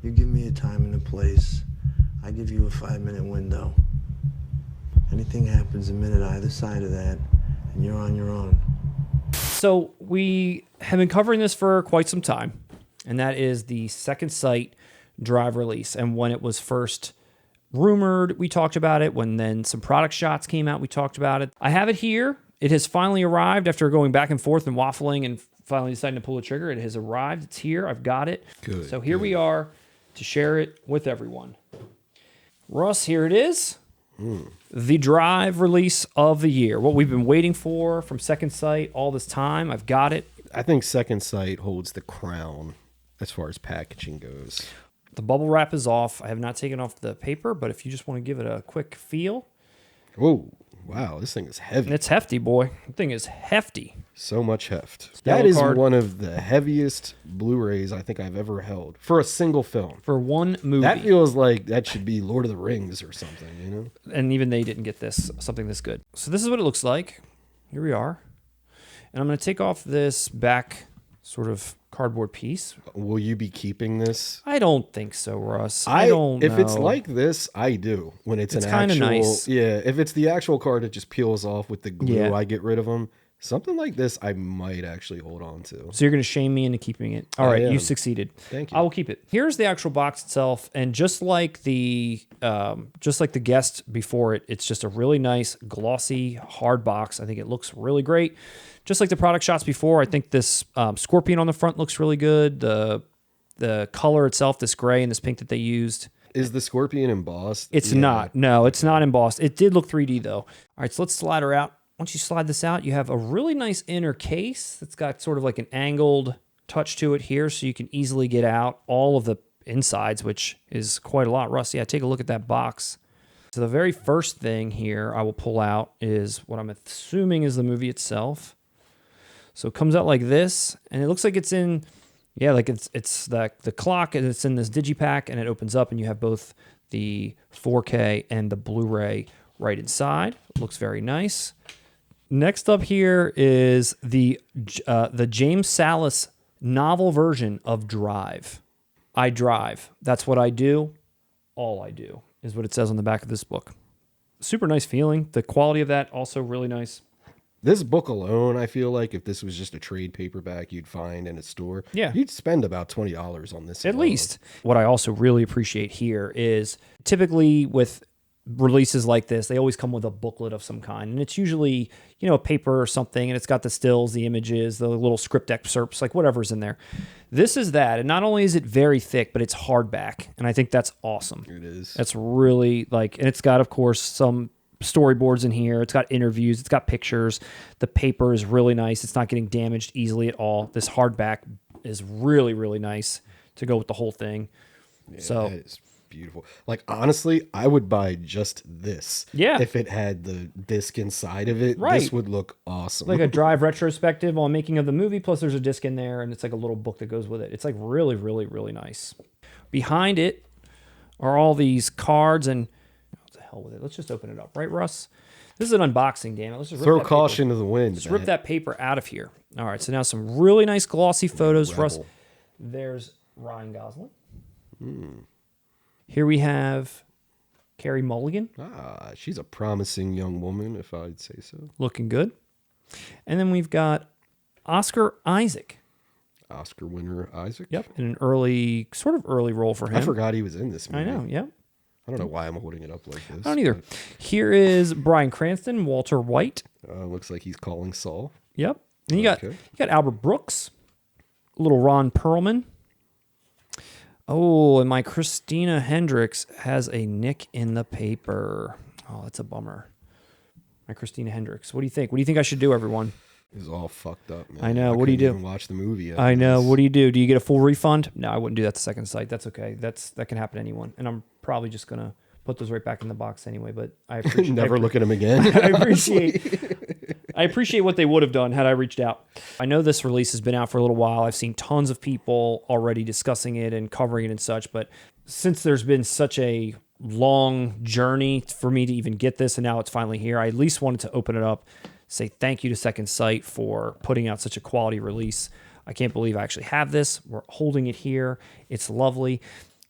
You give me a time and a place. I give you a 5-minute window. Anything happens a minute either side of that, and you're on your own. So we have been covering this for quite some time, and that is the Second Sight drive release. And when it was first rumored, we talked about it. When then some product shots came out, we talked about it. I have it here. It has finally arrived after going back and forth and waffling and finally deciding to pull the trigger. It has arrived. It's here. I've got it. Good. So here we are to share it with everyone. Russ, here it is. The drive release of the year. What we've been waiting for from Second Sight all this time. I've got it. I think Second Sight holds the crown as far as packaging goes. The bubble wrap is off. I have not taken off the paper, but if you just want to give it a quick feel. Oh, wow. This thing is heavy. It's hefty, boy. The thing is hefty. So much heft. Yellow That is card. one of the heaviest Blu-rays I think I've ever held for a single film. For one movie. That feels like that should be Lord of the Rings or something, you know? And even they didn't get something this good. So this is what it looks like. Here we are. And I'm going to take off this back sort of cardboard piece. Will you be keeping this? I don't think so, Russ. I don't know. If it's like this, I do. When it's an kinda actual, nice. Yeah. If it's the actual card that just peels off with the glue, Yeah. I get rid of them. Something like this, I might actually hold on to. So you're going to shame me into keeping it. All I right, am. you succeeded. Thank you. I will keep it. Here's the actual box itself, and just like the guest before it, it's just a really nice, glossy, hard box. I think it looks really great. Just like the product shots before, I think this scorpion on the front looks really good. The color itself, this gray and this pink that they used. Is the scorpion embossed? It's Yeah. not. No, it's not embossed. It did look 3D though. All right, so let's slide her out. Once you slide this out, you have a really nice inner case that's got sort of like an angled touch to it here, so you can easily get out all of the insides, which is quite a lot. Russ, yeah, take a look at that box. So the very first thing here I will pull out is what I'm assuming is the movie itself. So it comes out like this, and it looks like it's in, yeah, like it's the clock, and it's in this digipack, and it opens up, and you have both the 4K and the Blu-ray right inside. It looks very nice. Next up here is the James Salas novel version of Drive. I drive. That's what I do. All I do is what it says on the back of this book. Super nice feeling. The quality of that also really nice. This book alone, I feel like if this was just a trade paperback you'd find in a store, Yeah. you'd spend about $20 on this. At alone. least. What I also really appreciate here is typically with releases like this, they always come with a booklet of some kind. And it's usually, a paper or something, and it's got the stills, the images, the little script excerpts, like whatever's in there. This is that. And not only is it very thick, but it's hardback. And I think that's awesome. It is. That's really and it's got, of course, some storyboards in here. It's got interviews. It's got pictures. The paper is really nice. It's not getting damaged easily at all. This hardback is really, really nice to go with the whole thing. Yeah, So that is beautiful. Like, honestly, I would buy just this. Yeah. If it had the disc inside of it, Right. this would look awesome. like a Drive retrospective on making of the movie, plus there's a disc in there, and it's like a little book that goes with it. It's like really, really, really nice. Behind it are all these cards, and what the hell with it? Let's just open it up, right, Russ? This is an unboxing, damn it. Let's just rip Throw that caution to the wind. Let's rip that paper out of here. All right, so now some really nice glossy photos, Rebel. Russ. There's Ryan Gosling. Here we have Carey Mulligan, Ah, she's a promising young woman, if I'd say so. looking good. And then we've got Oscar Isaac. Oscar winner Isaac. Yep, in an sort of early role for him. I forgot he was in this movie. I know, yep. I don't know why I'm holding it up like this. I don't either. Here is Bryan Cranston, Walter White. Looks like he's calling Saul. Yep. And you Okay. got Albert Brooks, little Ron Perlman. Oh, and my Christina Hendricks has a nick in the paper. Oh, that's a bummer. My Christina Hendricks. What do you think? What do you think I should do, everyone? He's all fucked up, man. I know. What do you couldn't do? even watch the movie yet. I know. What do you do? Do you get a full refund? No, I wouldn't do that to Second Sight. That's okay. That can happen to anyone. And I'm probably just going to put those right back in the box anyway, but I appreciate Never look at him again. I appreciate what they would have done had I reached out. I know this release has been out for a little while. I've seen tons of people already discussing it and covering it and such, but since there's been such a long journey for me to even get this, and now it's finally here, I at least wanted to open it up, say thank you to Second Sight for putting out such a quality release. I can't believe I actually have this. We're holding it here. It's lovely.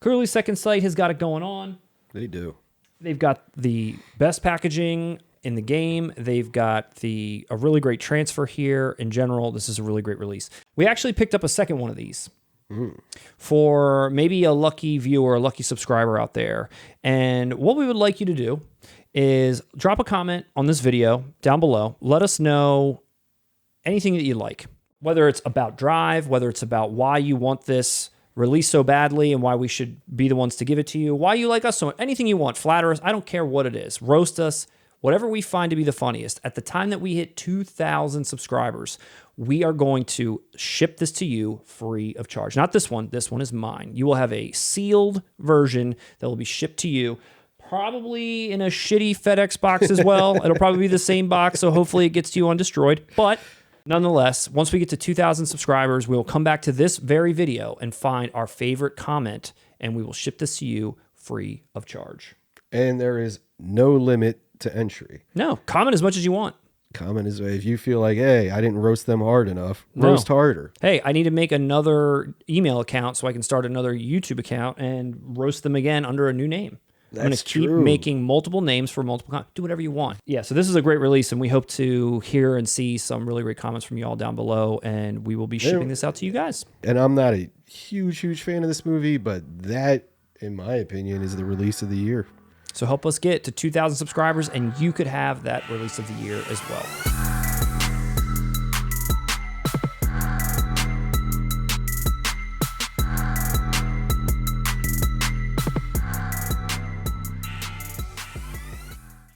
Clearly, Second Sight has got it going on. They do. They've got the best packaging in the game. They've got a really great transfer here. In general, this is a really great release. We actually picked up a second one of these for maybe a lucky viewer, a lucky subscriber out there. And what we would like you to do is drop a comment on this video down below. Let us know anything that you like, whether it's about Drive, whether it's about why you want this released so badly and why we should be the ones to give it to you, why you like us so much, anything you want, flatter us, I don't care what it is, roast us, whatever we find to be the funniest. At the time that we hit 2,000 subscribers, we are going to ship this to you free of charge. Not this one is mine. You will have a sealed version that will be shipped to you, probably in a shitty FedEx box as well. It'll probably be the same box, so hopefully it gets to you undestroyed. But nonetheless, once we get to 2,000 subscribers, we will come back to this very video and find our favorite comment, and we will ship this to you free of charge. And there is no limit to entry. No, comment as much as you want. Comment is, if you feel like, hey, I didn't roast them hard enough, No. roast harder. Hey, I need to make another email account so I can start another YouTube account and roast them again under a new name. I'm going to keep making multiple names for multiple do whatever you want. Yeah, so this is a great release, and we hope to hear and see some really great comments from you all down below, and we will be shipping this out to you guys. And I'm not a huge fan of this movie, but that, in my opinion, is the release of the year. So help us get to 2,000 subscribers, and you could have that release of the year as well.